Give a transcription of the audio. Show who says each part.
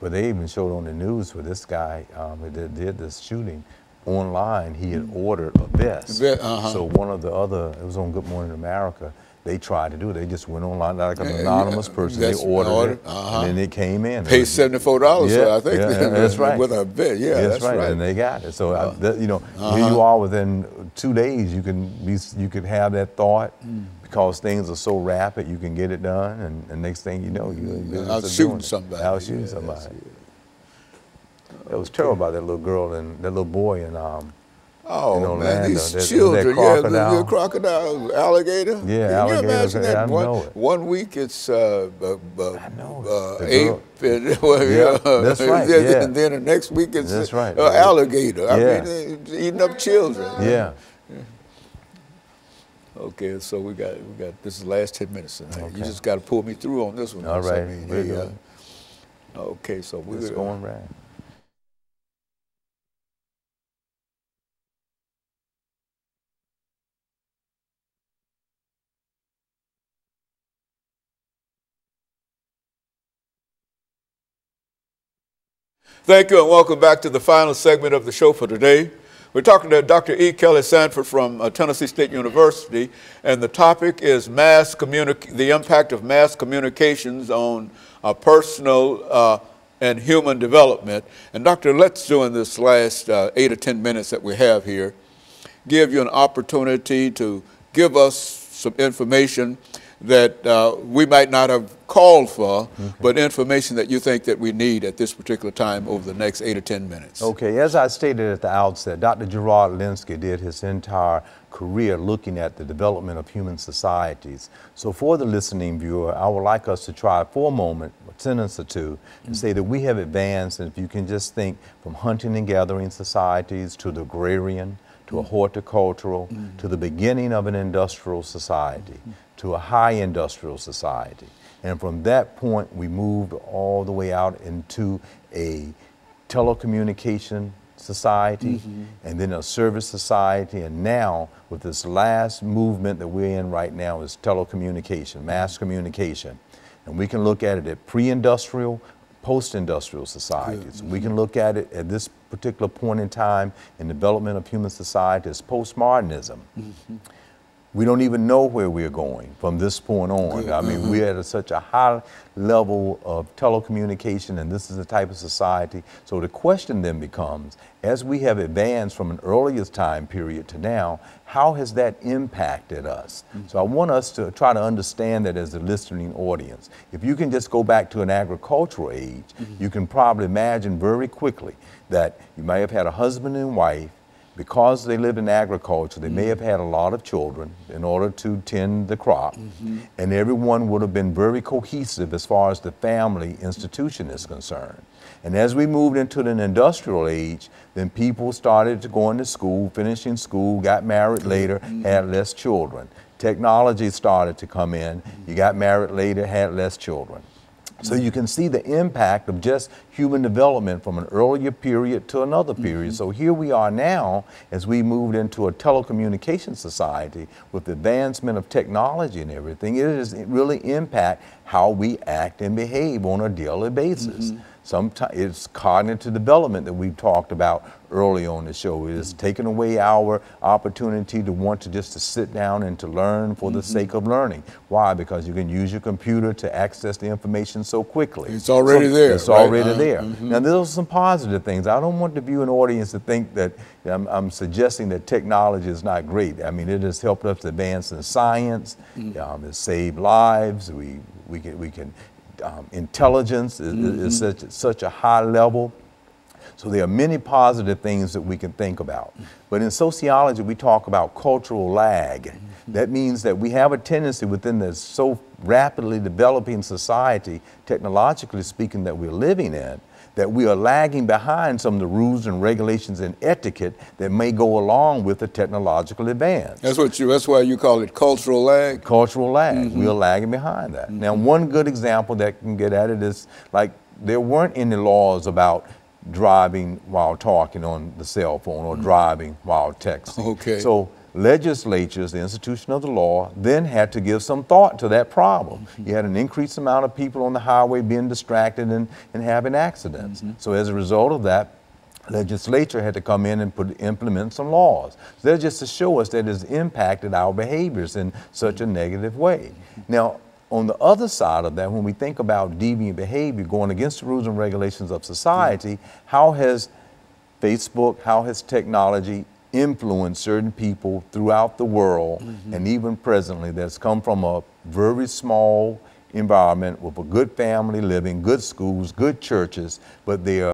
Speaker 1: But they even showed on the news where this guy that did this shooting online, he had ordered a vest. So one of the other, it was on Good Morning America, they tried to do it. They just went online like an anonymous person. They ordered it, and then it came in.
Speaker 2: Paid $74,
Speaker 1: yeah,
Speaker 2: I think.
Speaker 1: Yeah, that's right.
Speaker 2: With a vest, yeah, that's right.
Speaker 1: And they got it. So you know, here you are within 2 days. You could have that thought. Because things are so rapid, you can get it done, and next thing you know, you're
Speaker 2: out shooting somebody.
Speaker 1: Out shooting somebody. It was terrible about that little girl and that little boy in Orlando.
Speaker 2: Man, these children, the crocodile, alligator.
Speaker 1: Yeah, alligator.
Speaker 2: Can you imagine that?
Speaker 1: I know it.
Speaker 2: 1 week it's
Speaker 1: I know
Speaker 2: ape,
Speaker 1: that's right. Yeah.
Speaker 2: And then the next week it's
Speaker 1: that's right.
Speaker 2: Alligator. I mean, eating up children.
Speaker 1: Yeah.
Speaker 2: Okay, so we got this is the last 10 minutes tonight. Okay. You just got to pull me through on this one.
Speaker 1: All right.
Speaker 2: Okay, so we're
Speaker 1: going right.
Speaker 2: Thank you and welcome back to the final segment of the show for today. We're talking to Dr. EKSanford from Tennessee State University, and the topic is the impact of mass communications on personal and human development. And Doctor, let's do in this last 8 or 10 minutes that we have here, give you an opportunity to give us some information that we might not have called for, but information that you think that we need at this particular time over the next 8 or 10 minutes.
Speaker 1: Okay, as I stated at the outset, Dr. Gerard Linsky did his entire career looking at the development of human societies. So for the listening viewer, I would like us to try for a moment, a sentence or two, and say that we have advanced, and if you can just think from hunting and gathering societies to the agrarian, to a horticultural, to the beginning of an industrial society, to a high industrial society. And from that point, we moved all the way out into a telecommunication society, and then a service society, and now with this last movement that we're in right now is telecommunication, mass communication. And we can look at it at pre-industrial, post-industrial societies. We can look at it at this particular point in time in development of human society as postmodernism. We don't even know where we're going from this point on. I mean, we're at such a high level of telecommunication, and this is the type of society. So the question then becomes, as we have advanced from an earlier time period to now, how has that impacted us? So I want us to try to understand that as a listening audience. If you can just go back to an agricultural age, you can probably imagine very quickly that you may have had a husband and wife. Because they lived in agriculture, they may have had a lot of children in order to tend the crop, and everyone would have been very cohesive as far as the family institution is concerned. And as we moved into an industrial age, then people started to go into school, finishing school, got married later, had less children. Technology started to come in, you got married later, had less children. So you can see the impact of just human development from an earlier period to another period. So here we are now as we moved into a telecommunication society with the advancement of technology and everything. It really impact how we act and behave on a daily basis. Sometimes it's cognitive development that we've talked about early on the show. It is taking away our opportunity to want to just to sit down and to learn for the sake of learning. Why? Because you can use your computer to access the information so quickly.
Speaker 2: It's already there.
Speaker 1: It's already there. Now, those are some positive things. I don't want the viewing audience to think that I'm suggesting that technology is not great. I mean, it has helped us advance in science. It's saved lives. We can intelligence is such a high level. So there are many positive things that we can think about. But in sociology, we talk about cultural lag. That means that we have a tendency within this so rapidly developing society, technologically speaking, that we're living in, that we are lagging behind some of the rules and regulations and etiquette that may go along with the technological advance.
Speaker 2: That's why you call it cultural lag?
Speaker 1: Cultural lag. We are lagging behind that. Now, one good example that can get at it is, like, there weren't any laws about driving while talking on the cell phone or driving while texting.
Speaker 2: Okay.
Speaker 1: So legislatures, the institution of the law, then had to give some thought to that problem. You had an increased amount of people on the highway being distracted and having accidents. So as a result of that, legislature had to come in and implement some laws. So that's just to show us that it's impacted our behaviors in such a negative way. Now, on the other side of that, when we think about deviant behavior going against the rules and regulations of society, how has Facebook, how has technology influenced certain people throughout the world, and even presently, that's come from a very small environment with a good family living, good schools, good churches, but they are